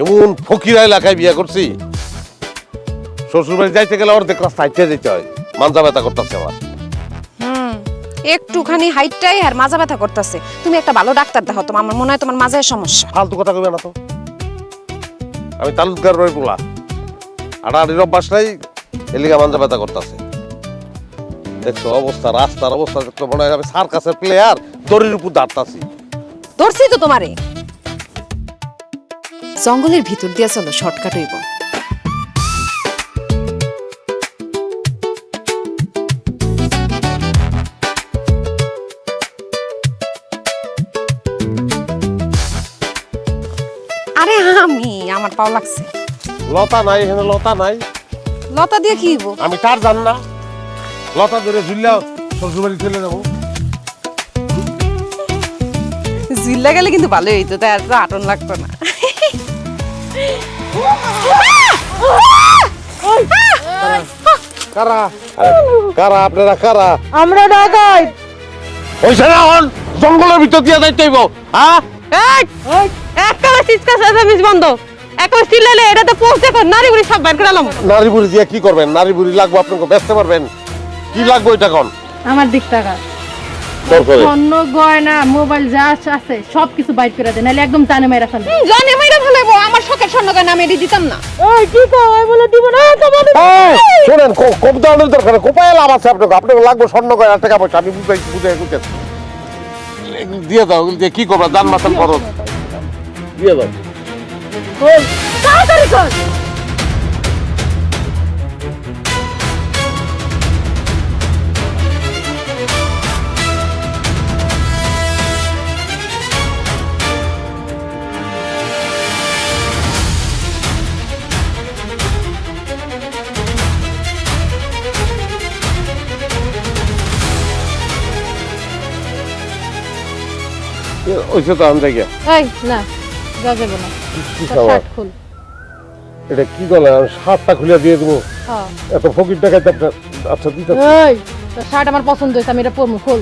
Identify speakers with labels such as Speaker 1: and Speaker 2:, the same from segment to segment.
Speaker 1: এমন ফকিরা এলাকায় বিয়ে করছি, শ্বশুর বাড়ি যাইতে গেলে অর্ধেক রাস্তা হাইটে যেতে হয়, মাঞ্জা ব্যথা করতেছে আমার।
Speaker 2: একটুখানি হাইটটাই আর মাজা ব্যথা করতেছে। তুমি একটা ভালো ডাক্তার দেখো, তোমার আমার মনে হয় তোমার মাজায় সমস্যা।
Speaker 1: ফালতু কথা কইবে না তো। আমি তালুকদার বাড়ি পোলা, আড়াআড়ির অভ্যাস নাই, এলিগা মাঞ্জা ব্যথা করতেছে। দেখছো অবস্থা, রাস্তার অবস্থা দেখতে মনে হয় আমি সার্কাসের প্লেয়ার দড়ির উপর দাঁড়তাছি।
Speaker 2: ধরছি তো তোমারে।
Speaker 3: জঙ্গলের ভিতর দিয়া চলো, শর্টকাট হইব।
Speaker 2: আরে আমি, আমার পাও লাগছে।
Speaker 1: লতা নাই এখানে, লতা নাই।
Speaker 2: লতা দিয়ে কি হইব?
Speaker 1: আমি তার জান না, লতা ধরে ঝুললে শ্বশুর বাড়ি চলে যাবো।
Speaker 2: জিল্লা গেলে কিন্তু ভালোই হইতো, তাই আর আটন লাগতো না।
Speaker 1: কারা কারা আপনারা কারা?
Speaker 4: আমরা ডাকাইত।
Speaker 1: হইছে না হন, জঙ্গলের ভিতর দিয়ে যাইতে হইব। হ্যাঁ
Speaker 4: একবার চিৎকা চেঁচামেচি বন্ধ। একবার চিল্লাইলে এটা তো পৌঁছে কর নারী বুড়ি সব বাইর করালাম।
Speaker 1: নারী বুড়ি দিয়ে কি করবেন? নারী বুড়ি লাগবো আপনাকে বেচতে পারবেন? কি লাগবে ওইটা কোন?
Speaker 4: আমার দিক টাকা স্বর্ণ গয়না মোবাইল যা আছে সব কিছু বাইর করে দেন, নাহলে একদম জানে মেরা ফেলবে।
Speaker 2: জানে মাইরা ফেলাইবো, আমার শখের স্বর্ণ গয়না আমি এটি দিতাম না।
Speaker 4: ওই কি কই বলে দিব না তোমাদের।
Speaker 1: শুনেন, কম দামের দরকার, কোপায় লাভ আছে আপনাকে? আপনাকে লাগবে স্বর্ণ গয়না, টাকা পয়সা, আমি বুঝাই দিয়ে দাও। দিয়ে কি করবা? দান মাতান খরচ দিয়ে দাও।
Speaker 4: ওই তাড়াতাড়ি কর।
Speaker 1: ওইসে তো আমি দেখি
Speaker 4: এই না যা যাবে না, শার্ট খুল।
Speaker 1: এটা কি বলে? আমি শার্টটা খুলে দিয়ে দেবো?
Speaker 4: হ্যাঁ
Speaker 1: এত ফকির টাকাতে আপনার? আচ্ছা দিতে
Speaker 4: এই তোর শার্ট আমার পছন্দ হয়েছে, আমি এটা পরবো। খুল।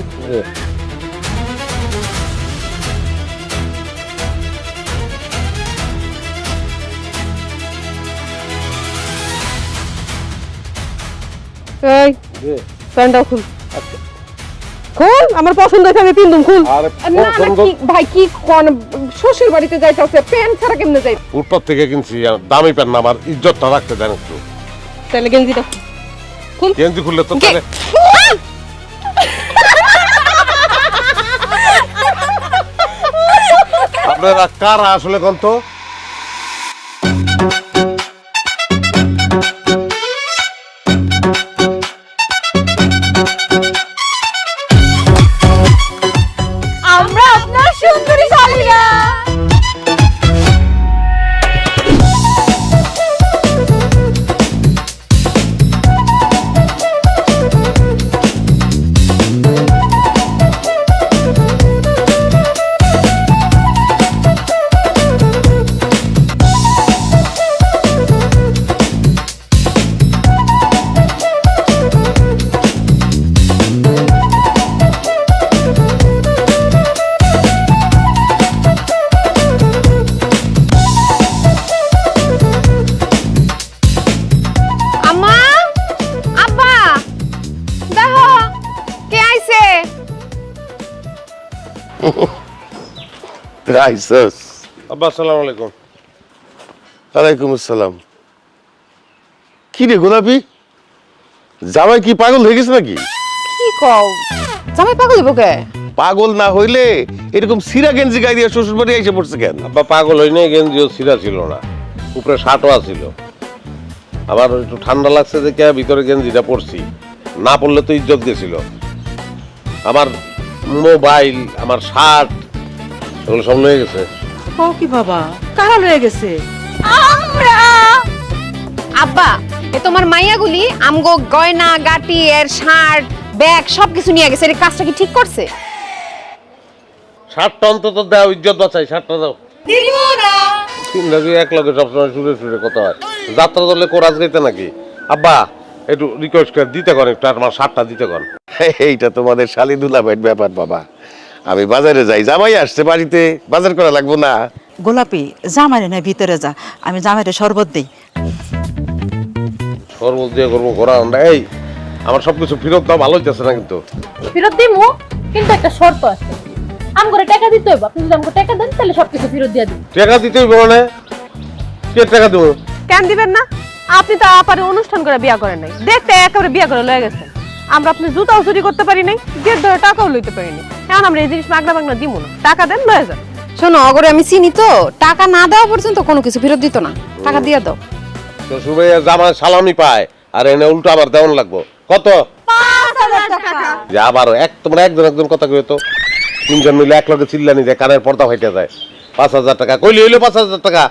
Speaker 4: এই প্যান্টটাও খুল। খুল, আমার পছন্দ হয়েছে, আমি পিন্দুম। খুল।
Speaker 2: ভাই কি কোন শ্বশুর বাড়িতে যাইতাছে, প্যান্ট ছাড়া কেমনে যাই?
Speaker 1: ফুটপাত থেকে কিনছি, দামি প্যান্ট না, আমার ইজ্জতটা রাখতে দেন একটু।
Speaker 4: তাহলে গেঞ্জিটা খুল।
Speaker 1: গেঞ্জি খুললে তো তাহলে আপনারা কারা আসলে কোন তো?
Speaker 4: আমরা আপনার সুন্দরী শালীরা।
Speaker 2: আম্মা, আব্বা, দেখো কে আইছে।
Speaker 5: আইসস।
Speaker 1: আব্বা আসসালামু আলাইকুম।
Speaker 5: ওয়ালাইকুম আসসালাম। কি রে গোলাপি, জামাই কি পাগল হয়ে গেছে নাকি?
Speaker 2: কি কও? জামাই পাগল হইব কে?
Speaker 5: পাগল না হইলে এরকম সিরা গেঞ্জি গায়ে দিয়ে শ্বশুর বাড়ি এসে পড়ছে কেন?
Speaker 1: আব্বা পাগল হই নাই, গেঞ্জিও ছিঁড়া ছিল না, উপরে শার্টও আছিল। আবার একটু ঠান্ডা লাগছে দেখে ভিতরে গেঞ্জিটা পরছি, না পরলে তো ইজ্জত গেছিল। আমার মোবাইল, আমার শার্ট, এগুলো সব লয়ে গেছে।
Speaker 4: ও কি বাবা, কারা লয়ে গেছে?
Speaker 2: আমরা। আব্বা, এ তোমার মাইয়াগুলি আমগো গয়না গাটি এর শার্ট ব্যাগ সবকিছু নিয়ে গেছে। এই কাজটা কি ঠিক করছে?
Speaker 1: শার্টটা অন্তত দাও, ইজ্জত বাঁচাই, শার্টটা দাও।
Speaker 2: দিব না।
Speaker 1: তিনটা এক লগে সবসময় সুরে সুরে কথা হয়। যাত্রা দলে কোরাজ গাইতে নাকি? আব্বা একটু রিকোয়েস্ট করে দিতে করেন, একটু আমার শার্টটা দিতে করেন।
Speaker 5: এইটা তোমাদের শালি দুলাভাইয়ের ব্যাপার বাবা। আমি বাজারে যাই, জামাই আসছে বাড়িতে, বাজার করা লাগবো না?
Speaker 6: গোলাপি জামাইরে না ভিতরে যা, আমি জামাইরে শরবত দেই।
Speaker 1: শরবত দিয়ে করবো ঘোরা আন্ডা। এই আমার সবকিছু ফেরত দাও, ভালো হইতেছে না কিন্তু।
Speaker 4: ফেরত দিমু, কিন্তু একটা শর্ত আছে। আমগরে টাকা দিতে হইব, আপনি যদি আমগো টাকা দেন তাহলে সবকিছু ফেরত দিয়ে দিন।
Speaker 1: টাকা দিতেই বলো না, কে টাকা দেবো?
Speaker 2: কেন দিবেন না? আপনি তো আপারে অনুষ্ঠান করে বিয়া করেন নাই, দেখতে একেবারে বিয়া করে লয়ে গেছেন। আমরা আপনি জুতাও চুরি করতে পারি নাই, গেট ধরে টাকাও লইতে পারি নাই। এখন আমরা এই জিনিস মাগনা মাগনা দিব না, টাকা দেন লয়ে যান।
Speaker 3: শোনো, অগরে আমি চিনি তো, টাকা না দেওয়া পর্যন্ত কোনো কিছু ফেরত দিত না। টাকা দিয়ে দাও।
Speaker 1: শ্বশুর ভাইয়া জামাই সালামি পায়, আর এনে উল্টো আবার দেওয়ান লাগবো। কত?
Speaker 2: 5000 টাকা।
Speaker 1: যে আবার তোমরা একজন কথা কই তো, তিনজন মিলে এক লগে চিল্লানি যায়, কানের পর্দা ফাইটে যায়। 5000 টাকা কইলি হইলো 5000 টাকা।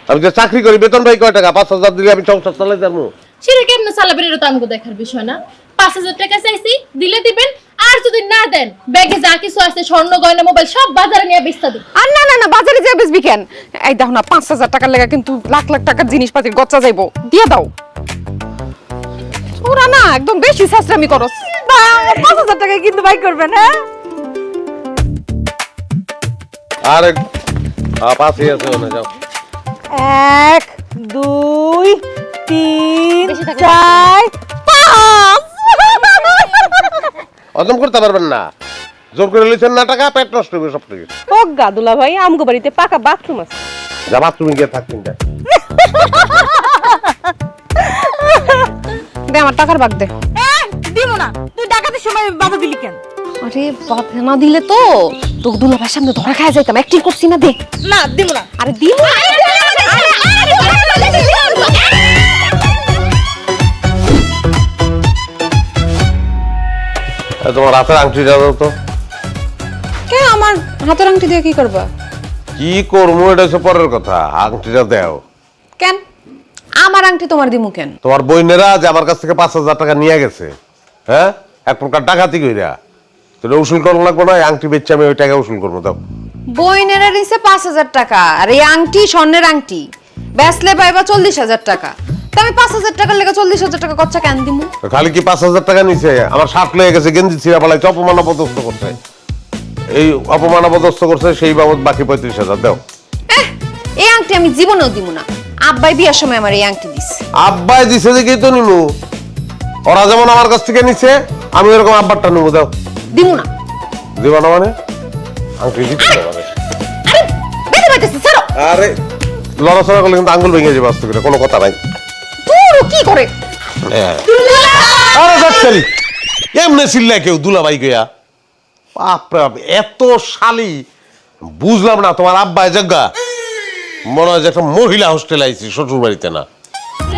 Speaker 1: আমি যে চাকরি করি, বেতন ভাই কয় টাকা? 5000 দিলে আমি সংসার চালাই যাবো।
Speaker 4: সেটা কেমনে চালাবেন এটা তো আমগো দেখার বিষয় না। 5000 টাকা চাইছি, দিলে দিবেন, আর যদি না দেন ব্যাগে যা কিছু আছে স্বর্ণ গয়না মোবাইল সব বাজারে নিয়ে বেচতা দিন।
Speaker 3: আর না না না, বাজারে যে বেচবি কেন? এই দেখো না, 5000 টাকার লেগা কিন্তু লাখ লাখ টাকার জিনিসপাতির গচ্চা যাইবো। দিয়ে দাও। ওরা না একদম বেশি শাস্ত্রামি করস।
Speaker 2: 5000 টাকায় কিন্তু বাই করবেন, হ্যাঁ?
Speaker 1: আর পাঁচই আছে ওনে যাও।
Speaker 2: 1 2 3 4 5।
Speaker 1: হজম করতে পারবেন না, জোর করে লিছেন না টাকা, পেট নষ্ট হবে সব থেকে।
Speaker 2: ও গাদুলা ভাই, আমগো বাড়িতে পাকা বাথরুম আছে।
Speaker 1: যা বাথরুমে গিয়ে থাকতেন।
Speaker 3: দে আমার টাকার ভাগ দে।
Speaker 2: দিমু না, তুই ডাকাতের সময় বাধা দিলি কেন?
Speaker 3: আরে বাধা না দিলে তো তোকে দুলাভাইয়ের সামনে ধরা খায় যাইতাম। অ্যাক্টিং করছি না, দে।
Speaker 2: না দিমু না।
Speaker 3: আরে দিমু না।
Speaker 1: তোমার হাতের আংটিটা দাও তো।
Speaker 3: কে আমার হাতের আংটি দিয়ে কি করবা?
Speaker 1: কি করবো এটা হচ্ছে পরের কথা, আংটিটা দাও।
Speaker 3: কেন আমার আংটি তোমার দিমু কেন?
Speaker 1: তোমার বইনেরা যে আমার কাছ থেকে 5000 টাকা নিয়ে গেছে, হ্যাঁ, এক প্রকার ডাকাতি কইরা, তোরা উসুল করবো লাগবো না? আংটি বেচে আমি ওই টাকা উসুল করবো। দাও।
Speaker 3: বইনেরা নিছে 5000 টাকা, আর এই আংটি স্বর্ণের আংটি বেচলে পাইবা 40000 টাকা। তো আমি 5000 টাকার লেগে 40000 টাকা খরচা কেন দিমু?
Speaker 1: খালি কি 5000 টাকা নিছে? আমার শার্ট লয়ে গেছে, গেঞ্জি ছিঁড়া পালাইছে, অপমান অপদস্থ করছে। এই অপমান অপদস্থ করছে, সেই বাবদ বাকি 35000 দাও।
Speaker 3: এই আংটি আমি জীবনেও দিমু না। আব্বাই বিয়ার সময় আমার এই আংটি দিছে।
Speaker 1: আব্বাই দিছে দেখেই তো নিমু। ওরা যেমন আমার কাছ থেকে নিছে, আমি এরকম আব্বারটা নিমু। দাও।
Speaker 3: দিমু না।
Speaker 1: দিবা না মানে? আংটি দিতে হবে মানে?
Speaker 3: আরে বেরে বাইতেছে, ছাড়ো।
Speaker 1: আরে লড়াচড়া করলে কিন্তু আঙ্গুল ভেঙে যাবে, আস্তে করে, কোনো কথা নাই।
Speaker 3: তোর কি করে?
Speaker 1: আরে যাচ্ছি এমনি চিল্লায় কেউ দুলাভাই গিয়া? বাপরে বাপ, এত শালি বুঝলাম না। তোমার আব্বা জগ্গা মনে হয় যে একটা মহিলা হোস্টেল আইছি, শ্বশুর বাড়িতে না।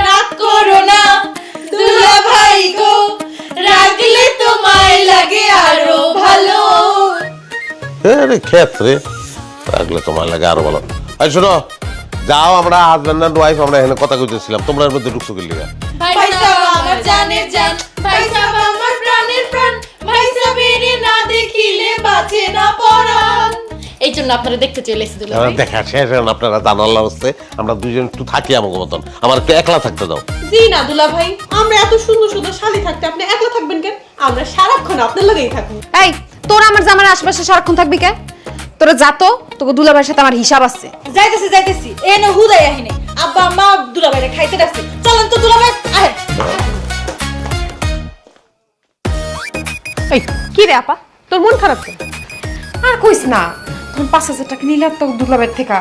Speaker 7: রাগ করো না দুলা ভাই গো, রাগলে তোমায় লাগে আরো ভালো।
Speaker 1: আরে খেত রে, রাখলে তোমার লাগে আরো ভালো। এই শোনো, যাও, আমরা হাজব্যান্ড এন্ড ওয়াইফ, আমরা এখানে কথা কইতেছিলাম, তোমরা এর মধ্যে ঢুকছো কি লিগা?
Speaker 7: ভাই সাহেব আমার জানের জান, ভাই সাহেব আমার প্রাণের প্রাণ, ভাই সাহেবের না দেখিলে বাঁচে না পরাণ। এই জন্য আপনারা দেখতে চলে এসেছি দুলা ভাই।
Speaker 1: দেখা শেষ হন, আপনারা জানার অবস্থা, আমরা দুইজন একটু থাকি আমার মতন, আমার একটু একলা থাকতে দাও।
Speaker 8: জি না দুলা ভাই, আমরা এত সুন্দর সুন্দর শালি থাকতে আপনি একলা থাকবেন কেন? আমরা সারাক্ষণ আপনার লগেই থাকবো।
Speaker 3: এই তোরা আমার জামার আশেপাশে সারাক্ষণ থাকবি কে? তোরা যা তো, তোকে দুলাভাইয়ের সাথে আমার হিসাব আছে।
Speaker 8: যাইতেছি যাইতেছি, এ না হুদাই আহিনে। আব্বা আম্মা দুলা ভাইরে খাইতে ডাকছে, চলেন তো দুলা ভাই। আহে
Speaker 2: এই কি রে আপা, তোর মন খারাপ কেন?
Speaker 3: আর কইস না, তখন 5000 টাকা নিলাম তো দুলাভাইয়ের থেকে।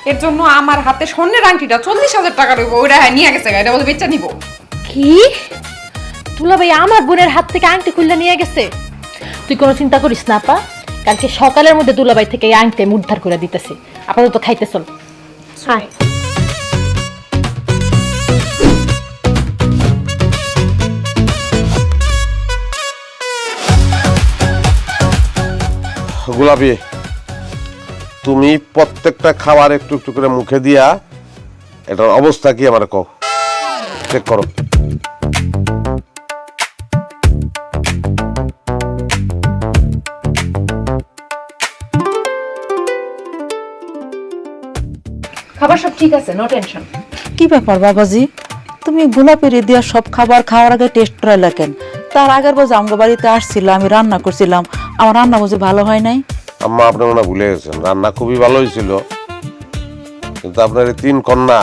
Speaker 3: এর জন্য আমার হাতে স্বর্ণের আংটিটা 40000 টাকা রইব, ওইটা নিয়ে গেছে, এটা বলে বেচা নিব।
Speaker 4: কি? দুলা ভাই আমার বোনের হাত থেকে আংটি খুলে নিয়ে গেছে? তুই কোনো চিন্তা করিস না আপা, কালকে সকালের মধ্যে দুলাভাই থেকে এই আংটি আমি উদ্ধার করে দিতেছি। আপাতত খাইতে চল।
Speaker 2: হ্যাঁ,
Speaker 1: গোলাপি, তুমি প্রত্যেকটা খাবার একটু একটু করে মুখে দিয়া এটার অবস্থা কি আমার কও, চেক করো।
Speaker 3: খাবার সব ঠিক আছে, নো টেনশন।
Speaker 6: কি ব্যাপার বাবাজি, তুমি গোলাপের দিয়া সব খাবার খাওয়ার আগে টেস্ট করাইলা কেন? তার আগের বার আমগো বাড়িতে আসছিল, আমি রান্না করছিলাম, আমার রান্না বুঝি ভালো হয় নাই?
Speaker 1: আম্মা, আপনি মনে হয় ভুলে গেছেন, রান্না খুবই ভালো হয়েছিল, কিন্তু আপনার এই 3 কন্যা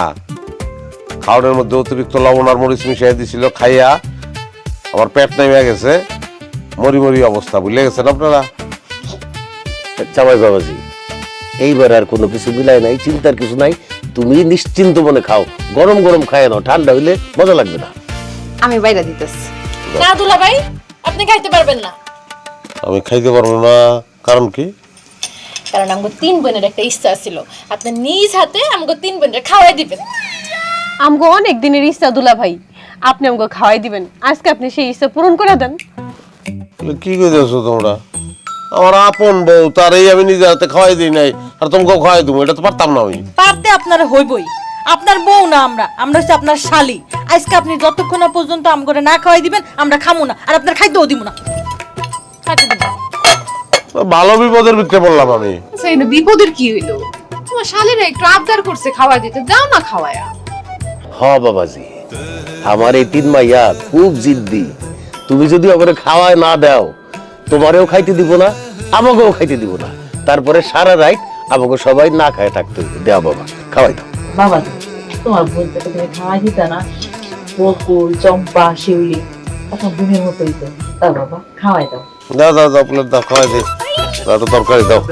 Speaker 1: খাওয়ানোর মধ্যে অতিরিক্ত লবণ আর মরিচ মিশিয়ে দিছিল, খাইয়া আমার পেট নেমে গেছে, মরি মরি অবস্থা, ভুলে গেছেন আপনারা?
Speaker 5: জামাই বাবাজি, এইবার আর কোনো কিছু মিলাই নাই, চিন্তার কিছু নাই। তুমি নিশ্চিন্ত মনে খাও, গরম গরম খায় নাও, ঠান্ডা হইলে মজা লাগবে না।
Speaker 3: আমি বাইরে দিতেছি।
Speaker 7: না দুলাভাই, আপনি খাইতে পারবেন না।
Speaker 1: আমি খাইতে পারবো না, কারণ কি?
Speaker 7: কারণ আমাকে 3 বোনের একটা ইচ্ছা ছিল, আপনি নিজ হাতে আমাকে 3 বোনের খাওয়াই দিবেন।
Speaker 2: আমগো অনেক দিনের ইচ্ছা দুলা ভাই, আপনি আমগো খাওয়াই দিবেন, আজকে আপনি সেই ইচ্ছা পূরণ করে দেন।
Speaker 1: কি কইতেছো তোমরা? আমার আপন বউ, তারই আমি নিজে হাতে খাওয়াই দিই নাই, আর তোমাকেও খাওয়াই দেবো? এটা তো পারতাম না আমি।
Speaker 9: পারতে আপনারা হইবই, আপনার বউ না আমরা হচ্ছে আপনার শালি। আজকে আপনি যতক্ষণ না পর্যন্ত আমগরে না খাওয়াই দিবেন আমরা খামু না, আর আপনার খাইতেও দিব না।
Speaker 1: ভালো বিপদের ভিতরে বললাম আমি।
Speaker 3: আচ্ছা এই বিপদের কি হইলো? তোমার শালীরা একটু আবদার করছে খাওয়াই দিতে, দাও না খাওয়ায়া।
Speaker 5: হ বাবাজি, আমার এই 3 মাইয়া খুব জিদ্দি। তুমি যদি আমাকে খাওয়ায় না দাও, তোমারেও খাইতে দিব না, আমাকেও খাইতে দিব না। তারপরে সারা রাত আমাকে সবাই না খায় থাকতে হবে। দেও বাবা, খাওয়াই দাও।
Speaker 6: বাবা তোমার বোনকে তো তুমি খাওয়াই দিতা না, বকুল চম্পা শিউলি এখন বোনের মতোই তো। দাও বাবা, খাওয়াই দাও।
Speaker 1: দাও দাও দাও, প্লেট দাও, খাওয়াই দিই। দাও তো তরকারি দাও।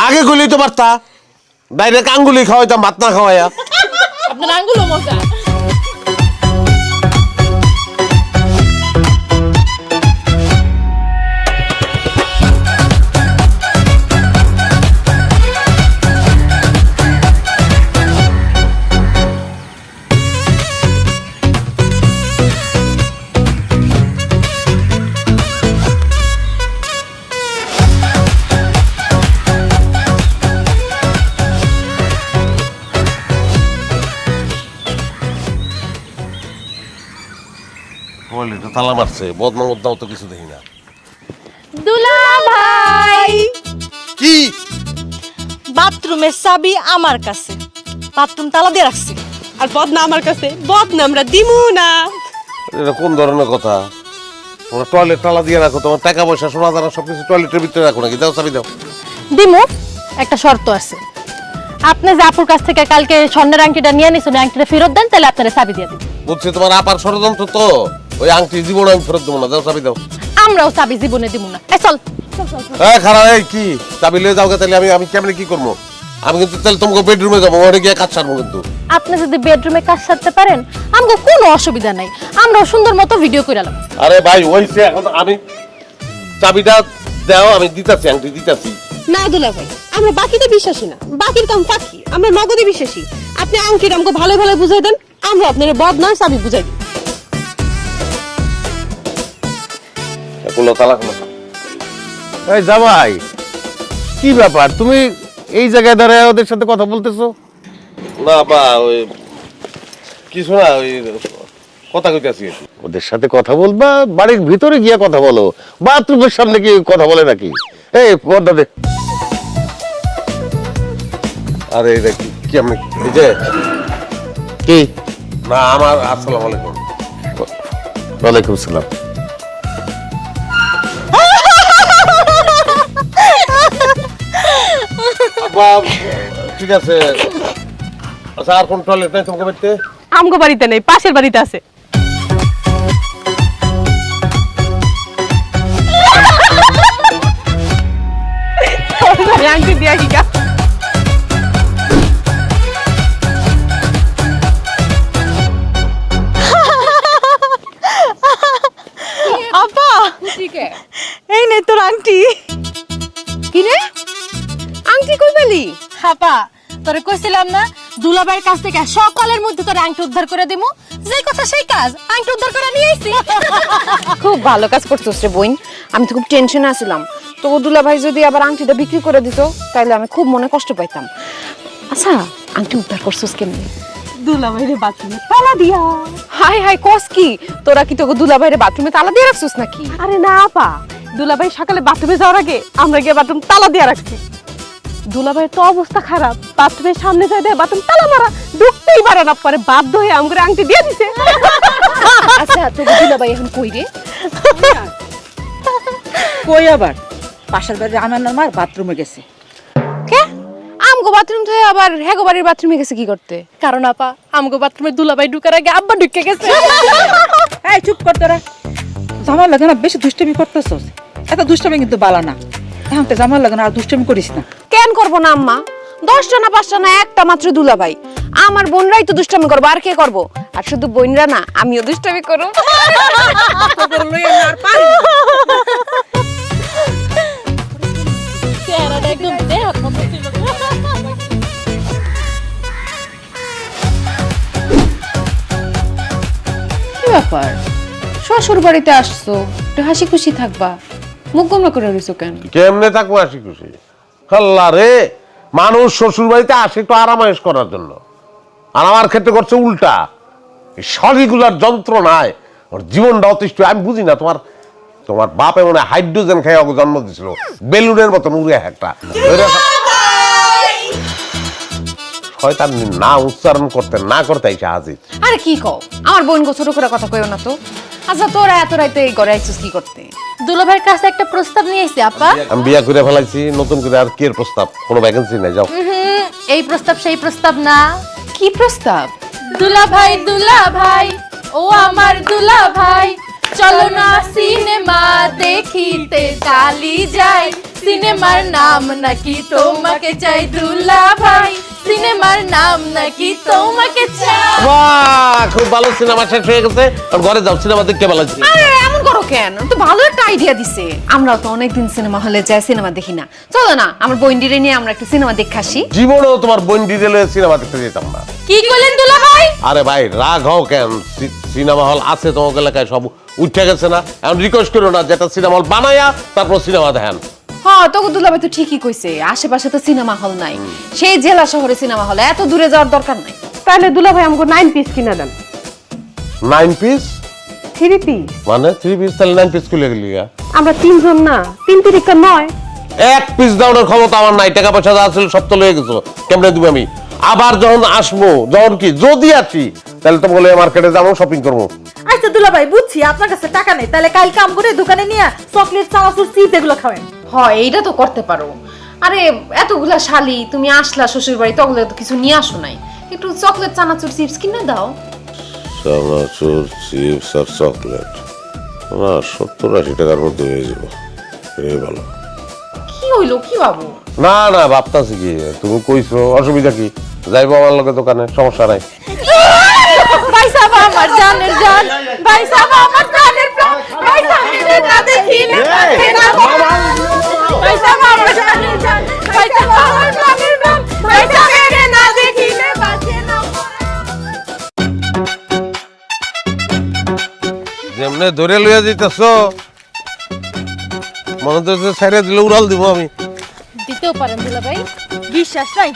Speaker 1: আগে গুলি তো পারতা, ডাইরেক্ট আঙ্গুলি খাওয়াইতাম, ভাত না খাওয়াইয়া।
Speaker 7: আপনার আঙ্গুলও মজা।
Speaker 1: বলি তো তালা মারছে, বদনাম বদনাম তো কিছু দেখি না।
Speaker 7: দুলা ভাই,
Speaker 1: কি
Speaker 9: বাথরুমের চাবি আমার কাছে, বাথরুম তালা দিয়ে রাখছি।
Speaker 8: আর বদনা আমার কাছে, বদনা আমরা দিমু না।
Speaker 1: এটা কোন ধরনের কথা? তোমরা টয়লেট তালা দিয়ে রাখো, তোমার টাকা পয়সা সোনা দানা সবকিছু টয়লেটের ভিতরে রাখো নাকি? দাও চাবি দাও।
Speaker 4: দিমু, একটা শর্ত আছে। আপনি যে আপুর কাছ থেকে কালকে স্বর্ণের আংটিটা নিয়ে নিছেন, আংটিটা ফেরত দেন, তাহলে আপনারা চাবি দিয়ে দিন।
Speaker 1: বুঝছি, তোমার আপার ষড়যন্ত্র তো। ওই আংটি জীবন আমি ফেরত দেবো না, দাও চাবি দাও।
Speaker 4: আমরাও চাবি জীবনে দিব না। চল
Speaker 1: খারাপ, এই কি চাবি লিয়ে যাও? তাহলে আমি কেমনে কি করবো? আমি কিন্তু তাহলে তোমাকে বেডরুমে যাবো, ওখানে গিয়ে কাজ সারবো। কিন্তু
Speaker 4: আপনি যদি বেডরুমে কাজ সারতে পারেন, আমাকে কোনো অসুবিধা নাই, আমরাও সুন্দর মতো ভিডিও করে এলাম।
Speaker 1: আরে ভাই, ওইছে এখন আমি চাবিটা দাও, আমি দিতাছি, আংটি দিতাছি।
Speaker 8: না দুলা ভাই, আমরা বাকিতে বিশ্বাসী না, বাকির কাম ফাঁকি, আমরা নগদে বিশ্বাসী। আপনি আংটিটা আমাকে ভালো ভালো বুঝাই দেন, আমরা আপনার বদনা চাবি বুঝাই দিই।
Speaker 1: কোনো তালা কোনো।
Speaker 5: এই জামাই, কি ব্যাপার? তুমি এই জায়গায় দাঁড়ায় ওদের সাথে কথা বলতেছো?
Speaker 1: না বা ওই কিছু না, ওই কথা কইতাছি।
Speaker 5: ওদের সাথে কথা বলবা, বাড়ির ভিতরে গিয়ে কথা বলো। বাথরুমের সামনে কি কথা বলে নাকি? এই পর্দা দে।
Speaker 1: আরে এটা কি আমি এই যে
Speaker 5: কি?
Speaker 1: না আমার, আসসালামু আলাইকুম।
Speaker 5: ওয়ালাইকুম আসসালাম।
Speaker 1: ঠিক আছে। আচ্ছা, আর কোন টয়লেট নাই তোমাকে বাড়িতে?
Speaker 2: আমগো বাড়িতে নেই, পাশের বাড়িতে আছে। আংটি দিয়া কি গা?
Speaker 9: আপা, এই নে তোর আংটি।
Speaker 2: কি রে, আংটি কই পেলি?
Speaker 4: হাপা, তোরে কইছিলাম না দুলাভাইয়ের কাছ থেকে সকালের মধ্যে তোরে আংটি উদ্ধার করে দিমু। যেই কথা সেই কাজ, আংটি উদ্ধার করে নিয়ে আইছি।
Speaker 3: খুব ভালো কাজ করছিস রে বোন, আমি তো খুব টেনশনে আছিলাম। তো দুলা ভাই যদি আবার আংটিটা বিক্রি করে দিত তাহলে আমি খুব মনে কষ্ট পাইতাম। আচ্ছা আংটি উদ্ধার করছিস কেমনি?
Speaker 8: দুলাভাইরে বাথরুমে তালা দিয়া।
Speaker 3: হাই হাই কস কি, তোরা কি তোকে দুলা ভাইরে বাথরুমে তালা দিয়ে রাখছিস নাকি?
Speaker 8: আরে না আপা, দুলাভাই সকালে বাথরুমে যাওয়ার আগে আমরা গিয়ে বাথরুম তালা দিয়ে রাখছি। দুলাভাইয়ের তো অবস্থা খারাপ, বাথরুমের সামনে যাই দেয় বাথরুম তালা মারা, ঢুকতেই পারে না, পরে বাধ্য হয়ে আমগরে আংটি দিয়ে দিছে।
Speaker 3: আচ্ছা তোকে দুলা ভাই এখন কই রে?
Speaker 6: কই আবার পাশের বাড়ির আনার মার বাথরুমে গেছে।
Speaker 3: কে আমগো বাথরুম থেকে আবার হেগো বাড়ির বাথরুমে গেছে কি করতে?
Speaker 4: কারণ আপা আমগো বাথরুমে দুলাভাই ঢুকার আগে আব্বা ঢুকে গেছে।
Speaker 6: এই চুপ কর তোরা, জামার লাগে না বেশি দুষ্টামি করতেছস। এত দুষ্টামি কিন্তু বালা না, এখন তো জামার লাগে না আর দুষ্টামি করিস না।
Speaker 3: কেন করবো না আম্মা? 10টা না 5টা না একটা মাত্র দুলা ভাই, আমার বোনরাই তো দুষ্টামি করবো, আর কে করবো? আর শুধু বোনরা না, আমিও দুষ্টামি করব।
Speaker 4: চেহারাটা একদম দেহাত মতো ছিল।
Speaker 3: কি ব্যাপার, শ্বশুর বাড়িতে আসছো, একটু হাসি খুশি থাকবা, মুখ গোমরা করে রইছো কেন?
Speaker 1: কেমনে থাকবো হাসি খুশি? আল্লাহ রে, মানুষ শ্বশুর বাড়িতে আসে একটু আরামায়েশ করার জন্য, আর আমার ক্ষেত্রে করছে উল্টা। এই শরীরগুলার যন্ত্রণায় ওর জীবনটা অতিষ্ঠ। আমি বুঝি না, তোমার তোমার বাপে মনে হয় হাইড্রোজেন খেয়ে ওকে জন্ম দিছিল, বেলুনের মতন উড়ে একটা শয়তান না উচ্চারণ করতে না করতে আইসা হাজির।
Speaker 3: আরে কি কও, আমার বোন গো ছোট করে কথা কইও না তো। আচ্ছা তোরা এত রাইতে এই ঘরে আইছিস কি করতে?
Speaker 4: দুলাভাইয়ের কাছে একটা প্রস্তাব নিয়ে এসেছি আপা।
Speaker 1: আমি বিয়া করে ফেলাইছি, নতুন করে আর কি এর প্রস্তাব? কোনো ভ্যাকেন্সি নাই, যাও।
Speaker 4: এই প্রস্তাব সেই প্রস্তাব না।
Speaker 3: কি প্রস্তাব?
Speaker 4: দুলাভাই দুলাভাই ও আমার দুলাভাই, চলো না সিনেমা দেখিতে চালি যাই, সিনেমার নাম নাকি তোমাকে চাই দুলাভাই, সিনেমার নাম নাকি তোমাকে চাই।
Speaker 1: বাহ, খুব ভালো, সিনেমা শেষ হয়ে গেছে, আর ঘরে যাও, সিনেমা দেখতে ভালো।
Speaker 3: আরে এমন করো কেন, তো ভালো একটা আইডিয়া দিছে। আমরাও তো অনেকদিন সিনেমা হলে যাই, সিনেমা দেখি না। চলো না আমার বইন্ডিরে নিয়ে আমরা একটু সিনেমা দেখে আসি।
Speaker 1: জীবনেও তোমার বোন ডিটেলে সিনেমা দেখতে যেতাম না।
Speaker 4: কি কইলেন দুলাভাই?
Speaker 1: আরে ভাই রাগ হও কেন? সিনেমা হল আছে তোমার এলাকায়, সব উঠে গেছে না? এখন রিকোয়েস্ট করো না, যেটা সিনেমা হল বানায়া তারপর সিনেমা দেখেন।
Speaker 3: হ্যাঁ তোকে দুলাভাই তো ঠিকই কইছে, আশেপাশে তো সিনেমা হল নাই, সেই জেলা শহরে সিনেমা হল, এত দূরে যাওয়ার দরকার নাই।
Speaker 2: তাহলে দুলাভাই আমাকে 9 পিস কিনা দেন।
Speaker 1: 9 পিস
Speaker 2: 3 পিস?
Speaker 1: মানে 3 পিস? তাহলে 9 পিস খুলে গেলি?
Speaker 2: আমরা 3 জন না, 3 তিরিকা 9।
Speaker 1: 1 পিস দেওয়ার ক্ষমতা আমার নাই, টাকা পয়সা যা ছিল সব তো লয়ে গেছো, কেমনে দিব আমি? আবার যখন আসবো, যখন কি যদি আসি, তাহলে তো বলে মার্কেটে যাবো, শপিং করবো।
Speaker 9: আচ্ছা দুলাভাই বুঝছি আপনার কাছে টাকা নেই, তাহলে কাল কাম করে দোকানে নিয়ে চকলেট চানাচুর চিপস এগুলো খাবেন।
Speaker 3: হয় এইটা তো করতে পারো। আরে এতগুলা শালি তুমি আসলা শ্বশুর বাড়ি, তখন তো কিছু নিয়ে আসো নাই, একটু চকলেট চানাচুর চিপস কিনে দাও।
Speaker 1: চানাচুর চিপস আর চকলেট না 70-80 টাকার মধ্যে হয়ে যাবো, এই ভালো।
Speaker 3: কি হইলো কি বাবু?
Speaker 1: না না, ভাবতাছি কি, তুমি কইছো, অসুবিধা কি? যাইবো আমার লগে দোকানে, সমস্যা নাই।
Speaker 4: ভাই সাহেব আমার জানের জান, ভাই সাহেব আমার প্রাণের প্রাণ, ভাই সাহেব না দেখিলে বাঁচে না পরাণ, ভাই সাহেব আমার জানের জান, ভাই সাহেব আমার প্রাণের প্রাণ, ভাই সাহেব না দেখিলে বাঁচে না পরাণ।
Speaker 1: যেমনে ধরে লইয়া যাইতেছ, মনে তো ছেড়ে দিলে উড়াল দিব আমি।
Speaker 4: দিতেও পারেন দুলাভাই, বিশ্বাস নাই?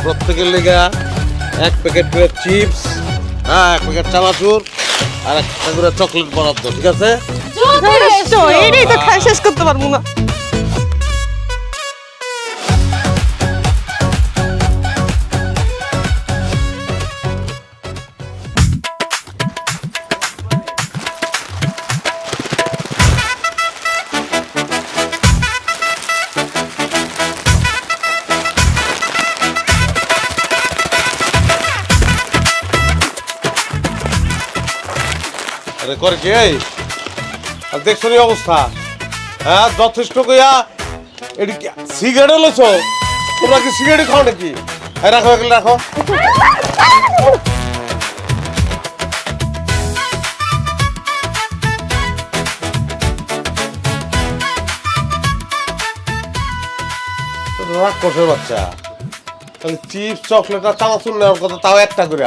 Speaker 1: প্রত্যেকের লেগা 1 প্যাকেট করে চিপস, 1 প্যাকেট চানাচুর আর 1টা করে চকলেট বরাদ্দ, ঠিক আছে?
Speaker 2: এটাই তো খাই শেষ করতে পারবো না।
Speaker 1: আরে করে কি এই? আর দেখছো নি অবস্থা? হ্যাঁ যথেষ্ট কইয়া এটি সিগারেট লইছো? তোমরা কি সিগারেট খাও নাকি? রাখো এগুলো রাখো। রাক্ষসের বাচ্চা, চিপস চকলেট আর চানাচুর নেওয়ার কথা, তাও একটা করে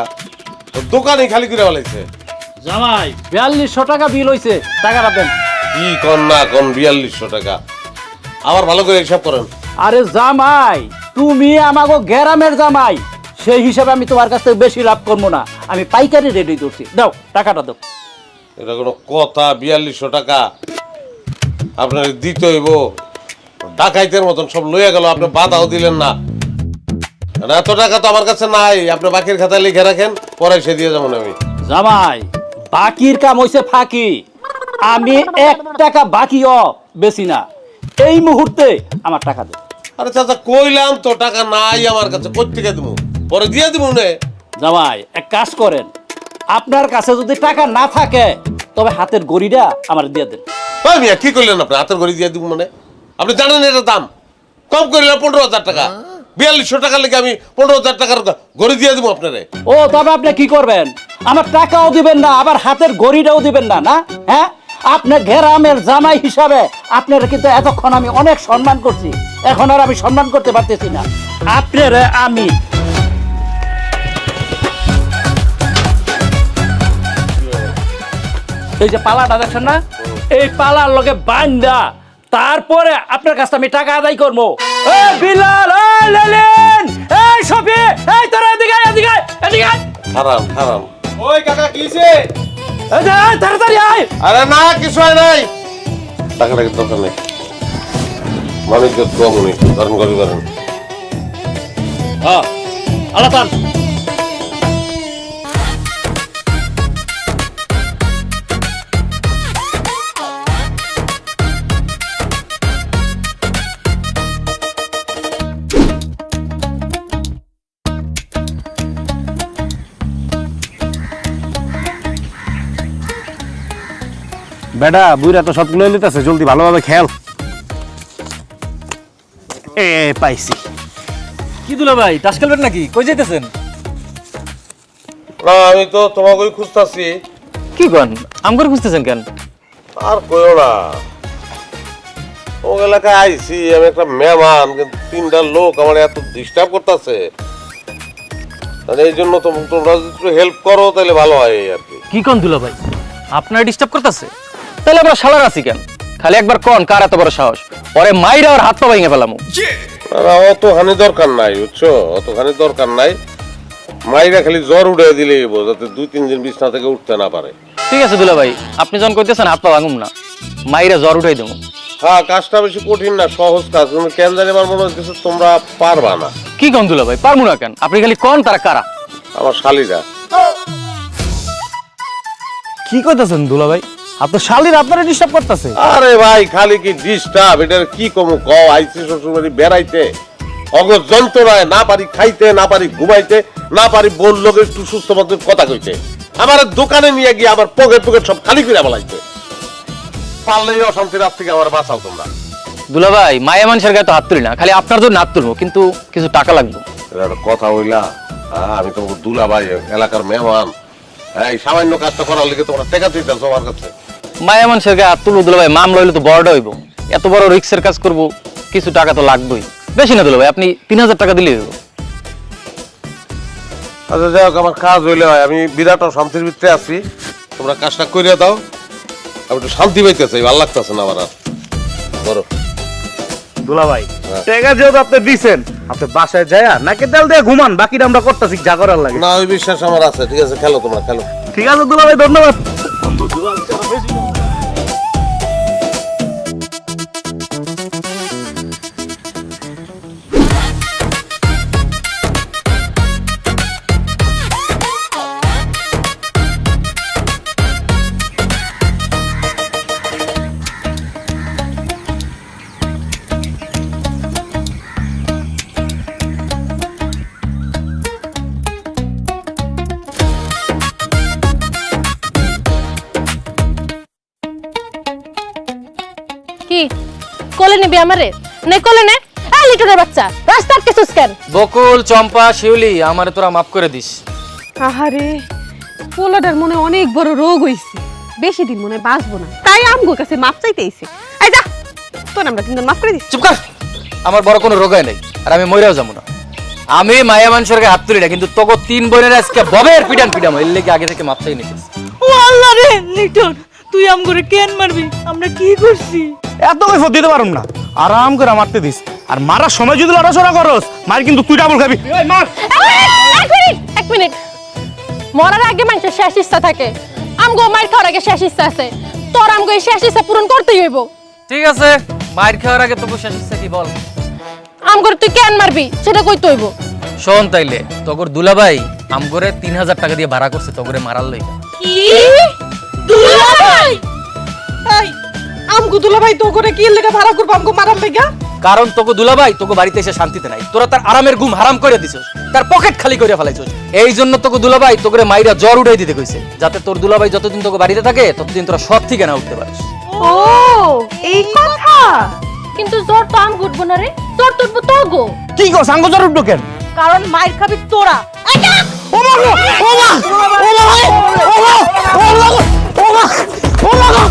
Speaker 1: দোকানে খালি করে বলাইছে।
Speaker 10: জামাই 4200 টাকা বিল হইছে, টাকাটা দেন।
Speaker 1: কি কন না কন 4200 টাকা, আবার ভালো করে হিসাব করেন।
Speaker 10: আরে জামাই, তুমি আমাগো গ্রামের জামাই, সেই হিসাবে আমি তোমার কাছ থেকে বেশি লাভ করবো না, আমি পাইকারি রেডি করছি। দাও টাকাটা দাও।
Speaker 1: এটা কোনো কথা? 4200 টাকা আপনার দিতে হইব? ডাকাইতের মতন সব লইয়া গেল, আপনি বাধাও দিলেন না। আর এত টাকা তো আমার কাছে নাই, আপনি বাকির খাতায় লিখে রাখেন, পরে সে দিয়ে যাবো আমি।
Speaker 10: জামাই, বাকির কাম হইছে ফাঁকি, আমি 1 টাকা বাকিও বেশি না, এই মুহূর্তে আমার টাকা দাও।
Speaker 1: আরে চাচা কইলাম তো টাকা নাই আমার কাছে, কই থেকে দেবো? পরে দিয়ে দিব নে।
Speaker 10: জামাই এক কাজ করেন, আপনার কাছে যদি টাকা না থাকে তবে হাতের গড়িটা আমার দিয়ে দেন।
Speaker 1: ভাই মিয়া কি করলেন আপনি? হাতের ঘড়ি দিয়ে দিব মানে? আপনি জানেন এটা দাম কম করিলে 15,000 টাকা, 4200 টাকার লেগে আমি 15,000 টাকার ঘড়ি দিয়ে দিব আপনারে।
Speaker 10: ও তবে আপনি কি করবেন? আমার টাকাও দিবেন না, আবার হাতের গড়িটাও দিবেন না? না হ্যাঁ, আপনার গ্রামের জামাই হিসাবে আপনার কিন্তু এতক্ষণ আমি অনেক সম্মান করছি, এখন আর আমি সম্মান করতে পারতেছি না আপনারে। আমি এই যে পালাটা দেখছেন না, এই পালার লগে বান্দা তারপরে আপনার কাছে আমি টাকা আদায় করবো। এই বিলাল, এই লেলিন, এই সফি, এই তোরা এদিকে আয়, এদিকে আয়, এদিকে আয়।
Speaker 1: খারাপ খারাপ।
Speaker 10: ওই কাকা কিছে? এই যে আয়, তাড়াতাড়ি আয়।
Speaker 1: আরে না কিছু হয় নাই, টাকাটা কি দরকার নেই, মানুষ কম উনি ধরেন গড়ি করেন।
Speaker 10: হ্যাঁ আল্লাহ তান।
Speaker 11: বেটা বুইরা তো সবগুলো লিতেছে, জলদি ভালোভাবে খেল। এ পাইছি।
Speaker 10: কি দুলা ভাই, তাস খেলবেন নাকি? কই যাইতেছেন?
Speaker 1: না আমি তো তোমাকেই খুঁজতেছি।
Speaker 10: কি কোন আমগর খুঁজতেছেন কেন?
Speaker 1: আর কইও না, ও এলাকায় আইছি আমি একটা মেহমান, কিন্তু 3টা লোক আমার এত ডিস্টার্ব করতেছে, এই জন্য তোমরা যদি একটু হেল্প করো তাহলে ভালো হয় আর কি।
Speaker 10: কি কোন দুলা ভাই, আপনার ডিস্টার্ব করতেছে? তাহলে আমরা শালার আছি কেন? খালি একবার কোন কার এত বড় সাহস, পরে মাইরা আর হাত পা ভেঙে ফেলামু।
Speaker 1: অতখানি দরকার নাই বুঝছো, অতখানি দরকার নাই, মাইরা খালি জ্বর উঠে দিলেই যাতে 2-3 দিন বিছনা থেকে উঠতে না পারে।
Speaker 10: ঠিক আছে দুলা ভাই, আপনি যখন কইতেছেন হাত পা ভাঙুম না, মাইরা জ্বর উঠাই দেবো।
Speaker 1: হ্যাঁ কাজটা বেশি কঠিন না, সহজ কাজ, তুমি কেন জানি আমার মনে হচ্ছে তোমরা পারবা না।
Speaker 10: কি কোন দুলা ভাই, পারমু না কেন? আপনি খালি কোন তারা কারা?
Speaker 1: আমার শালিরা।
Speaker 11: কি কইতাছেন দুলা ভাই? আপনার শালির আপনারা ডিস্টার্ব করতেছে?
Speaker 1: আরে ভাই খালি কি ডিস্টার্ব, এটার কি কমু কও? আইছি শ্বশুরবাড়ি বেড়াইতে, অগর যন্ত্রণায় না পারি খাইতে, না পারি ঘুমাইতে, না পারি বোন লোকের একটু সুস্থ মতো কথা কইতে, আমার দোকানে নিয়ে গিয়ে আবার পকেট পকেট সব খালি করে বলাইতে। পারলেই অশান্তির হাত থেকে আমার বাঁচাও তোমরা।
Speaker 10: দুলা ভাই মায়া মানুষের গায়ে তো হাত তুলি না, খালি আপনার জন্য হাত তুলবো, কিন্তু কিছু টাকা লাগবে।
Speaker 1: এটা একটা কথা হইলা? আমি তো দুলা ভাই, এলাকার মেহমান, এই সামান্য কাজটা করার লেগে তোমরা টাকা দিতেছো আমার কাছে।
Speaker 10: মায়া মানুষের গায়ে হাত তুলবো দুলা ভাই, মামলা হইলে তো বড়টা হইব, এত বড় রিক্সের কাজ করব, কিছু টাকা তো লাগবেই। বেশি না দুলা ভাই, আপনি 3000 টাকা দিলেই হইব।
Speaker 1: আচ্ছা যাই হোক, আমার কাজ হইলে হয়, আমি বিরাট শান্তির ভিতরে আছি, তোমরা কাজটা করিয়া দাও, আমি একটু শান্তি পাইতে চাই, ভালো লাগতেছে না আমার আর। বড়
Speaker 11: দুলা ভাই টাকা যেহেতু আপনি দিছেন, আপনি বাসায় যায়া নাকি তেল দিয়ে ঘুমান, বাকিটা আমরা করতেছি যা করার লাগে।
Speaker 1: না ওই বিশ্বাস আমার আছে, ঠিক আছে খেলো তোমরা খেলো।
Speaker 11: ঠিক আছে দুলা ভাই, ধন্যবাদ।
Speaker 7: কি কোলে নিবি আমারে? নে কোলে নে। এই লিটনের বাচ্চা, রাস্তা আটকেছিস কেন?
Speaker 10: বকুল, চম্পা, শিউলি, আমারে তোরা মাফ করে দিস।
Speaker 2: আহারে পোলাটার মনে অনেক বড় রোগ হইছে, বেশি দিন মনে বাঁচবো না, তাই আমগো কাছে মাপ চাইতে আইছে। এই যা, তোর আমরা 3 জন মাফ করে দিস।
Speaker 10: চুপ কর, আমার বড় কোনো রোগ হয় নাই, আর আমি মইরাও যাবো না।
Speaker 12: আমি মায়া মানুষের হাত তুলি না, কিন্তু তোকে 3 বোনের আজকে ববের পিটান পিটাম, এর লেগে আগে থেকে মাপ চাই নিতেছি।
Speaker 9: ও আল্লাহ রে লিটন, তুই আমগরে কেন মারবি? আমরা কি করছি?
Speaker 11: এত কৈফত দিতে পারুম না, আরাম করে মারতে দিস। আর মারার সময় যদি লড়াচড়া করস, মার কিন্তু তুই ডাবল খাবি। এই মার।
Speaker 8: এক মিনিট, মরার আগে মানুষের শেষ ইচ্ছা থাকে, আমগো মার খাওয়ার আগে শেষ ইচ্ছা আছে, তোর আমগো এই শেষ ইচ্ছা পূরণ করতেই হইব।
Speaker 12: ঠিক আছে, মার খাওয়ার আগে তোকে শেষ ইচ্ছা কি বল?
Speaker 8: আমগরে তুই কেন মারবি সেটা কইতে হইব।
Speaker 12: শোন তাইলে, তোর দুলাভাই আমগরে 3000 টাকা দিয়ে ভাড়া করছে তোরে মারার লইগা।
Speaker 8: কি দুলাভাই?
Speaker 9: এই আমগো দুলাভাই তো করে কি লেগে ভাড়া করব আমগো মারার লাগা?
Speaker 12: কারণ তোকে দুলাভাই তোকে বাড়িতে এসে শান্তিতে নাই, তোরা তার আরামের ঘুম হারাম করে দিছস, তার পকেট খালি করে ফেলাইছস। এই জন্য তোকে দুলাভাই তোকে মাইরা জ্বর উঠাই দিতে কইছে, যাতে তোর দুলাভাই যতদিন তোকে বাড়িতে থাকে ততদিন তোরা সব থেকে না উঠতে পারিস।
Speaker 8: ও এই কথা। কিন্তু জ্বর তো আম উঠবো না রে, জ্বর তো উঠবো তোগো।
Speaker 11: কি গো সাঙ্গ জ্বর উঠলো কেন?
Speaker 9: কারণ মাইর খাবি তোরা।
Speaker 11: ও মা গো, ও মা, ও মা, ও মা, ও মা, ও মা, ও মা গো,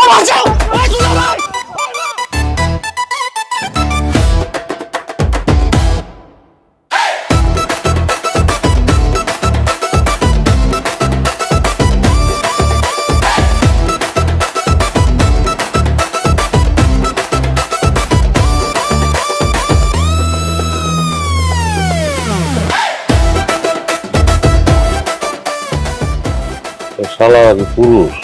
Speaker 11: ও মা যাও, এই দুলাভাই।
Speaker 1: শালা নাকি পুরুষ,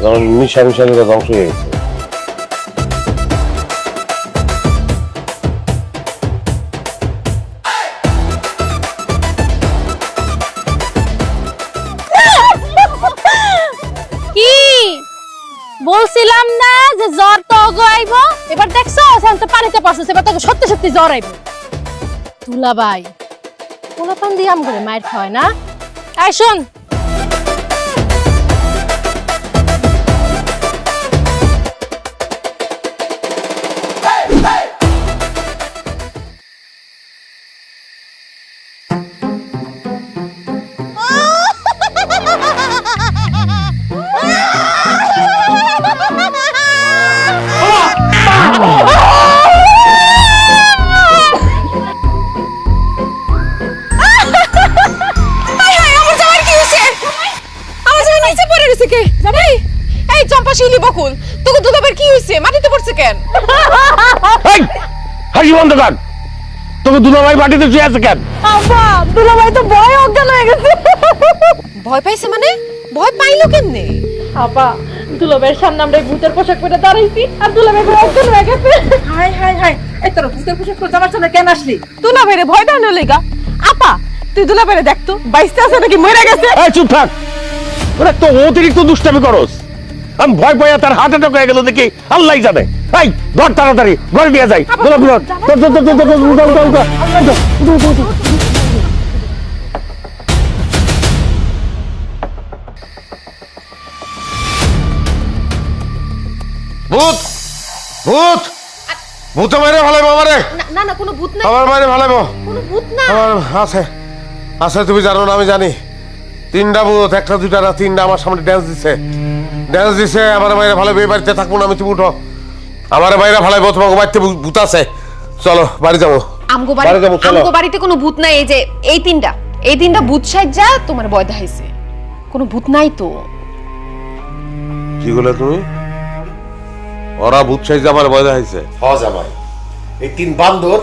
Speaker 1: যেমন মিশা মিশা করে ধ্বংস হয়ে গেছে।
Speaker 8: কি বলছিলাম না যে জ্বর তো আইব? এবার দেখছো তো পানিতে পড়ছিস, এবার তো সত্যি সত্যি জ্বর আইব। দুলাভাই পোলাপান দিয়ে আম করে মায়ের খাওয়ায় না। আয় শোন,
Speaker 3: এই চম্পা শিলি বকুল, তোকে দুলাভাই কি হইছে? মাটিতে পড়ছে কেন?
Speaker 5: এই হাসি বন্ধ কর, তোকে দুলাভাই বাড়িতে শুয়ে আছে কেন?
Speaker 8: আব্বা দুলাভাই তো ভয় অজ্ঞান হয়ে গেছে।
Speaker 3: ভয় পাইছে মানে? ভয় পাইলো কেমনে?
Speaker 8: আব্বা দুলাভাইয়ের সামনে আমরা ভূতের পোশাক পরে দাঁড়াইছি আর দুলাভাই ভয় অজ্ঞান হয়ে গেছে।
Speaker 6: হাই হাই হাই, এই তোর ভূতের পোশাক পরে আমার সামনে কেন আসলি?
Speaker 2: দুলাভাইরে ভয় দেওয়ার লেগা। আপা তুই দুলাভাইরে দেখতো বাইসতে আছে নাকি মরে গেছে?
Speaker 5: এই চুপ থাক, ওরা তো অতিরিক্ত দুষ্টামি করস। আমি ভয় পাইয়া তার হার্ট অ্যাটাক হয়ে গেল দেখি আল্লাহ জানে। এই ধর তাড়াতাড়ি ঘরে নিয়ে যাই।
Speaker 1: ভূত ভূত ভূত মারে ভালাইবো আমারে।
Speaker 3: না না, কোনো ভূত নাই,
Speaker 1: আমার মারে ভালাইবো।
Speaker 3: কোনো ভূত না।
Speaker 1: আমার আছে আছে, তুমি জানো না আমি জানি। 3টা ভূত, 1টা 2টা না 3টা আমার সামনে ড্যান্স দিছে। আমার বাইরে ভালাইবো, এই বাড়িতে থাকবো না আমি। তুমি উঠো, আমার বাইরে ভালাইবো, তোমাকে বাড়িতে ভূত আছে। চলো বাড়ি যাবো।
Speaker 3: আমগো
Speaker 1: বাড়ি যাবো, চলো।
Speaker 3: আমগো বাড়িতে কোনো ভূত নাই। এই যে এই তিনটা ভূত সাজ্জা তোমার ভয় দেখাইছে। কোনো ভূত নাই তো।
Speaker 1: কি বলে তুমি? ওরা ভূত সাইজে আমার ভয় দেখাইছে?
Speaker 5: হ্যাঁ জামাই, এই 3 বান্দর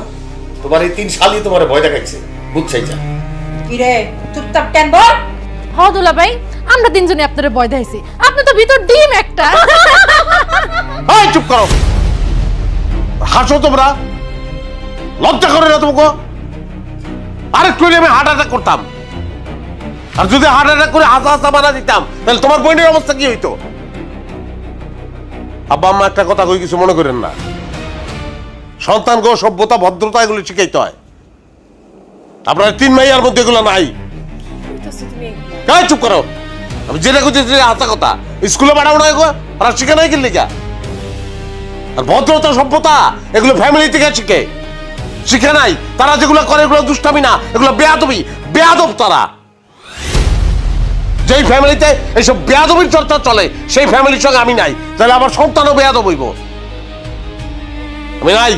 Speaker 5: তোমার এই 3 শালি তোমার ভয় দেখাইছে বুঝ চাইছা।
Speaker 6: কি রে চুপচাপ কেন বল?
Speaker 8: হ দুলাভাই, আমরা তিনজনে আপনারে ভয় দেখাইছি, আপনি তো ভিতর ডিম একটা।
Speaker 1: এই চুপ করো, হাসো তোমরা, লজ্জা করে না তোমাকে? আরেকটু হলে আমি হার্ট অ্যাটাক করতাম। আর যদি হার্ট অ্যাটাক করে হাসা মারা দিতাম তাহলে তোমার বোনের অবস্থা কি হইতো? আব্বা আম্মা একটা কথা কই, কিছু মনে করেন না। সন্তানকে সভ্যতা ভদ্রতা এগুলো শিখাইতে হয়। আপনার 3 মাইয়ার মধ্যে এগুলো নাই। চুপ করো, আমি যেটা করছি হাসা কথা। স্কুলে পাঠাবো না এগুলো, আর শিখে নাই কিনলে কা? আর ভদ্রতা সভ্যতা এগুলো ফ্যামিলি থেকে শিখে নাই। তারা যেগুলো করে এগুলো দুষ্টামি না, এগুলো বেয়াদব তারা। যেই ফ্যামিলিতে এইসব বেয়াদবির চর্চা চলে সেই ফ্যামিলির সঙ্গে আমি নাই, তাহলে আমার সন্তানও বেয়াদব হইব। আমি নাই।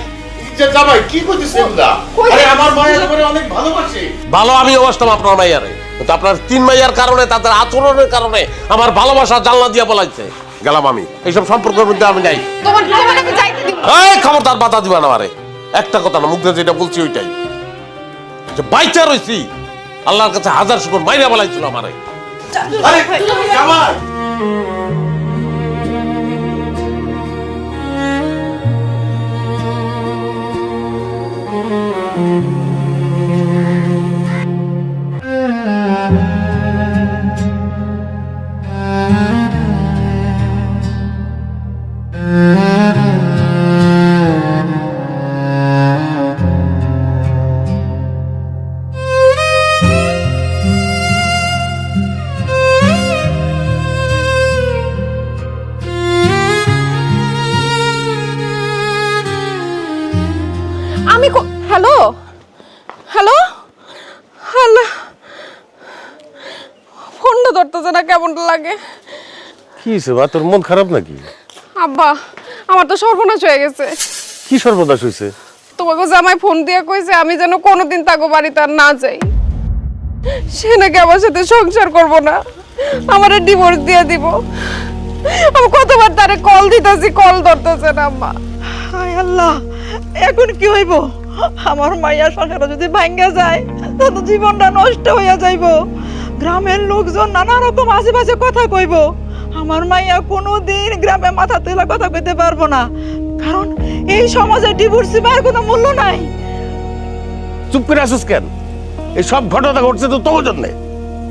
Speaker 5: জামাই কি করছিস এগুলা? আরে আমার মায়ের ব্যাপারে অনেক ভালোবাসি।
Speaker 1: ভালো আমি অবশ্যই আপনার মাইয়ারে, কিন্তু আপনার 3 মাইয়ার কারণে, তাদের আচরণের কারণে আমার ভালোবাসা জানলা দিয়া বলাইছে। গেলাম আমি, এইসব সম্পর্কের মধ্যে আমি নাই।
Speaker 3: তোমার আমি যাইতে দিব।
Speaker 1: এই খবরদার বাধা দিবা না আমারে। একটা কথা না, মুখে যেটা বলছি ওইটাই, যে বাইচা রইছি আল্লাহর কাছে হাজার শুকর, মাইরা বলাইছিল আমারে।
Speaker 5: আরে জামাই
Speaker 8: আমি হ্যালো হ্যালো হ্যালো, ফোনটা ধরতেছে না, কেমন লাগে।
Speaker 5: কি হইছে মা, তোর মন খারাপ নাকি?
Speaker 8: আব্বা, আমার তো সর্বনাশ হয়ে গেছে।
Speaker 5: কি সর্বনাশ হইছে?
Speaker 8: তোমাকে জামাই ফোন দিয়ে কইছে আমি যেন কোনোদিন তাকে বাড়িতে আর না যাই। সে নাকি আমার সাথে সংসার করব না, আমার ডিভোর্স দিয়ে দিব। আমি কতবার তারে কল দিতেছি, কল ধরতেছে না আম্মা।
Speaker 6: হায় আল্লাহ, এখন কি হইব? আমার মাইয়া সংসার যদি ভাঙ্গা যায় তাহলে জীবনটা নষ্ট হইয়া যাইব। গ্রামের লোকজন নানা রকম আশেপাশে কথা কইব। আমার মাইয়া কোনোদিন গ্রামে মাথা তুলে কথা কইতে পারবো না, কারণ এই সমাজে ডিভোর্সি পাওয়ার কোনো মূল্য নাই।
Speaker 5: চুপ করে আসিস কেন? এই সব ঘটনা ঘটছে তো তোর জন্যে,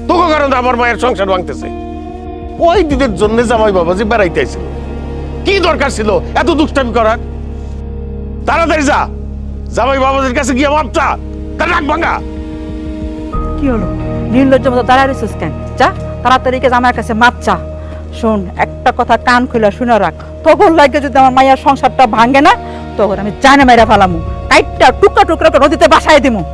Speaker 5: তোকে কারণে আমার মায়ের সংসার ভাঙতেছে। ওই দিনের জন্য জামাই বাবাজি বেড়াইতে আইছিল, কি দরকার ছিল এত দুষ্টামি করার? তাড়াতাড়ি যা, জামাই বাবাজির কাছে গিয়ে মাপটা তার রাগ ভাঙা।
Speaker 6: কি হলো? নির্লজ্জ মতো দাঁড়ায় রইছিস কেন? যা তাড়াতাড়ি কে জামাইয়ের কাছে মাপ চা। শোন, একটা কথা কান খুলে শুনে রাখ, তখন লাগে যদি আমার মায়ের সংসারটা ভাঙে না, তখন আমি জানে মেরা ফেলামু, কাইটটা টুকরা টুকরা করে নদীতে বাসায় দিমু।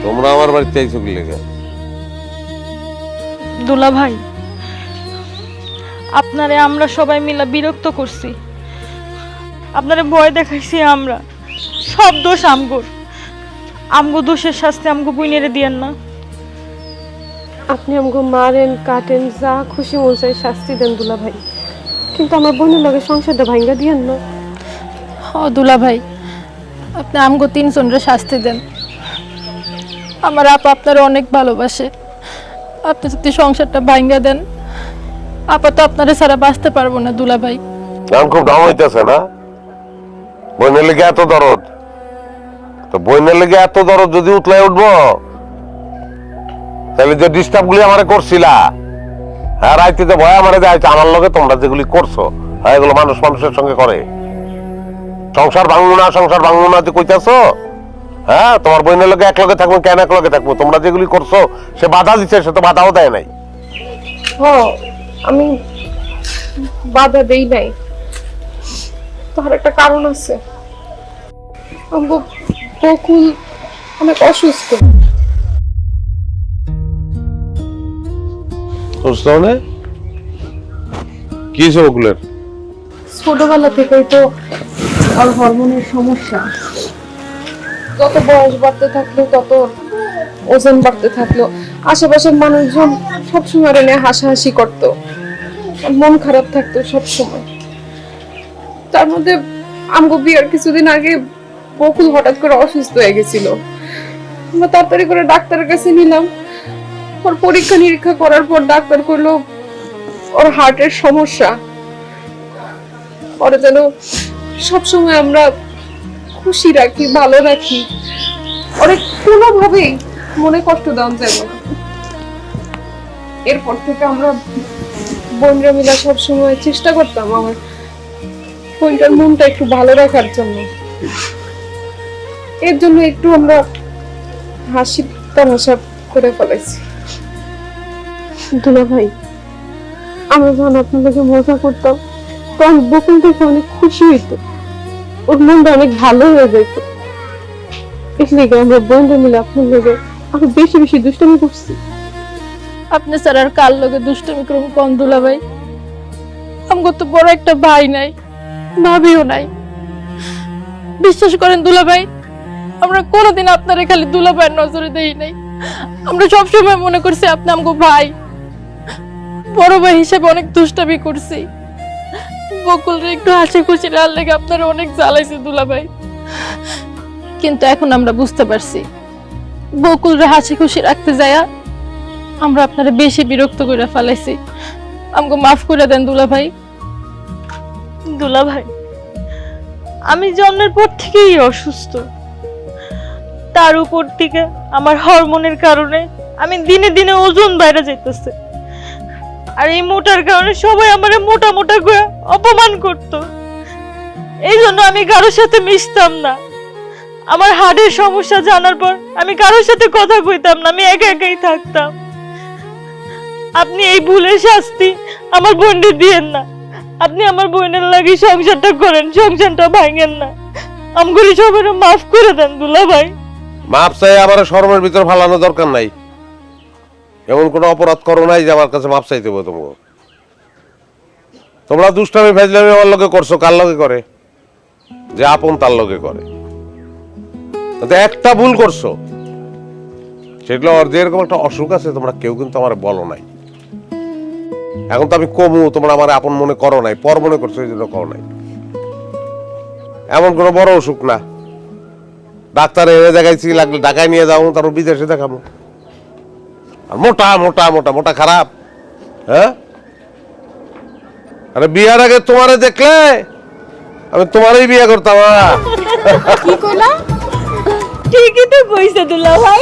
Speaker 1: তোমরা আমার বাড়িতে আইছো কি লেগে?
Speaker 4: দুলা ভাই, আপনারে আমরা সবাই মিলে বিরক্ত করছি, আপনারে ভয় দেখাইছি আমরা। সব দোষ আমগোর, আমগো দোষের শাস্তি আমগো বুইনেরে দিয়েন না।
Speaker 8: আপনি আমাকে মারেন, কাটেন, যা খুশি মন চাই শাস্তি দেন দুলা ভাই, কিন্তু আমার বোনের লগে সংসারটা ভাঙ্গা দিয়েন না।
Speaker 4: ও দুলা ভাই, আপনি আমগো 3 জনের শাস্তি দেন। আমার আপা আপনার অনেক ভালোবাসে, আপনি যদি সংসারটা ভাঙ্গা দেন, আপা তো আপনারা ছাড়া বাঁচতে পারবো না দুলা ভাই।
Speaker 1: নাম খুব ডাউন হইতেছে না? বইনের লেগে এত দরদ, তো বইনের লেগে এত দরদ যদি উতলাই উঠবো, তাহলে যে ডিস্টার্ব গুলি আমারে করছিলা, হ্যাঁ রাইতে ভয় আমারে যাইছে, আমার লগে তোমরা যেগুলি করছো, হ্যাঁ এগুলো মানুষ মানুষের সঙ্গে করে। সংসার ভাঙবো না, সংসার ভাঙবো না যে কইতাছো, হ্যাঁ তোমার বইনের লগে এক লগে থাকবো, কেন এক লগে থাকবো? তোমরা যেগুলি করছো, সে বাধা দিচ্ছে, সে তো বাধাও দেয় নাই।
Speaker 8: আমি বাধা দেই নাই, তার একটা কারণ আছে। বকুল অনেক অসুস্থ।
Speaker 1: কি হয়েছে বকুলের?
Speaker 8: ছোটবেলা থেকেই তো আর হরমোনের সমস্যা, যত বয়স বাড়তে থাকলো তত ওজন বাড়তে থাকলো। আশেপাশের মানুষজন সবসময় নিয়ে হাসাহাসি করতো, মন খারাপ থাকতো সবসময়। তার মধ্যে আমগো বিয়ের কিছুদিন আগে বকুল হঠাৎ করে অসুস্থ হয়ে গেছিল। আমরা তাড়াতাড়ি করে ডাক্তারের কাছে নিলাম। ওর পরীক্ষা নিরীক্ষা করার পর ডাক্তার কইলো ওর হার্টের সমস্যা। ওরা যেন সবসময় আমরা খুশি রাখি, ভালো রাখি, ওরে কোনোভাবেই মনে কষ্ট দেওয়া যাবে না। এরপর থেকে আমরা বোনরা মিলা সবসময় চেষ্টা করতাম আমার বোনটার মনটা একটু ভালো রাখার জন্য। এর জন্য একটু আমরা হাসি তামাশা করে ফেলেছি। দুলা ভাই, আমরা যখন আপনার লোকে মজা করতাম তখন বকুল দেখে অনেক খুশি হইতো, ওর মনটা অনেক ভালো হয়ে যেত। এসলিগে আমরা বন্ধু মিলে আপনার লোকে আরো বেশি বেশি দুষ্টামি করছি।
Speaker 4: আপনি স্যার আর কার লগে দুষ্টমি করুন কোন দুলা ভাই? আমগো তো বড় একটা ভাই নাই, ভাবিও নাই। বিশ্বাস করেন দুলা ভাই, আমরা কোনোদিন আপনারে খালি দুলা ভাইয়ের নজরে দেই নাই। আমরা সবসময় মনে করছি আপনি আমগো ভাই, বড় ভাই হিসেবে অনেক দুষ্টামি করছি। বকুলরে একটু হাসি খুশি রাল লেগে আপনারা অনেক জ্বালাইছে দুলা ভাই, কিন্তু এখন আমরা বুঝতে পারছি বকুলরে হাসি খুশি রাখতে যায়া আমরা আপনারা বেশি বিরক্ত করে ফেলাইছি। আমাকে মাফ করে দেন দুলা ভাই।
Speaker 8: দুলা ভাই, আমি জন্মের পর থেকেই অসুস্থ, তার উপর থেকে আমার হরমোনের কারণে আমি দিনে দিনে ওজন বাইরে যাইতেছে। আর এই মোটার কারণে সবাই আমারে মোটা মোটা করে অপমান করত। এই জন্য আমি কারোর সাথে মিশতাম না। আমার হার্টের সমস্যা জানার পর আমি কারোর সাথে কথা কইতাম না, আমি একা একাই থাকতাম। আপনি এই ভুলের শাস্তি আমার বোনকে দিয়েন না। আপনি আমার বোনের লাগি সংসারটা করেন, সংসারটা ভাঙেন না। আমগুলি সবাই মাফ করে দেন দুলা ভাই।
Speaker 1: মাপ চাই আমার শরমের ভিতর ফালানো দরকার নাই। এমন কোনো অপরাধ করো নাই যে আমার কাছে মাপ চাইতে হবে তোমাকে। তোমরা দুষ্টামি ফেজলামি আমার লগে করছো, কার লগে করে? যে আপন তার লগে করে। তো একটা ভুল করছো, সেগুলো ওর যে এরকম একটা অসুখ আছে তোমরা কেউ কিন্তু আমার বলো নাই। এখন তো আমি কমু, তোমরা আমার আপন মনে করো নাই, পর মনে করছো, এই জন্য করো নাই। এমন কোনো বড় অসুখ না, ডাক্তার এনে দেখাইছি, লাগলে ঢাকায় নিয়ে যাবো, তারপর বিদেশে দেখাবো। আর মোটা মোটা মোটা মোটা খারাপ, হ্যাঁ? আরে বিয়ার আগে তোমারে দেখলে আমি তোমারই বিয়ে করতাম।
Speaker 4: কি কইলা?
Speaker 8: ঠিকই তো কইছে দুলা ভাই।